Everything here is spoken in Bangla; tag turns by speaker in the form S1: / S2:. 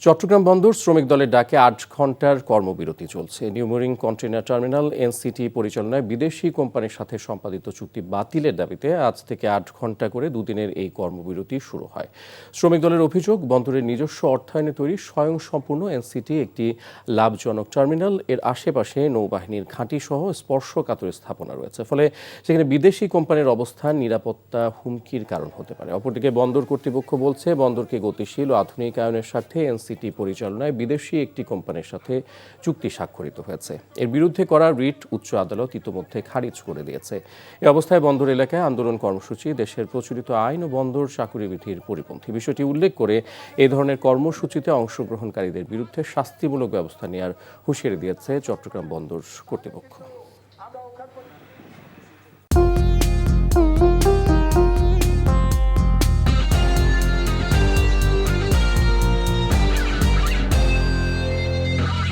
S1: চট্টগ্রাম বন্দর শ্রমিক দলের ডাকে ৮ ঘন্টার কর্মবিরতি চলছে। New marine container terminal NCT পরিচালনায় বিদেশি কোম্পানির সাথে সম্পাদিত চুক্তি বাতিলের দাবিতে আজ থেকে ৮ ঘন্টা করে দুদিনের এই কর্মবিরতি শুরু হয়। শ্রমিক দলের অভিযোগ, বন্দরের নিজস্ব অর্থায়নে তৈরি স্বয়ংসম্পূর্ণ এনসিটি একটি লাভজনক টার্মিনাল, এর আশেপাশে নৌবাহিনীর ঘাঁটি সহ স্পর্শকাতর স্থাপনা রয়েছে, ফলে সেখানে বিদেশি কোম্পানির অবস্থান নিরাপত্তা হুমকির কারণ হতে পারে। অপরদিকে বন্দর কর্তৃপক্ষ বলছে, বন্দরকে গতিশীল ও আধুনিকায়নের স্বার্থে এনসিটি পরিচালনায় বিদেশি একটি কোম্পানির সাথে চুক্তি স্বাক্ষরিত হয়েছে। এর বিরুদ্ধে করা রিট উচ্চ আদালত ইতোমধ্যে খারিজ করে দিয়েছে। এ অবস্থায় বন্দর এলাকায় আন্দোলন কর্মসূচি দেশের প্রচলিত আইন ও বন্দর চাকুরি বিধির পরিপন্থী। বিষয়টি উল্লেখ করে এই ধরনের কর্মসূচিতে অংশগ্রহণকারীদের বিরুদ্ধে শাস্তিমূলক ব্যবস্থা নেওয়ার হুঁশিয়ারি দিয়েছে চট্টগ্রাম বন্দর কর্তৃপক্ষ।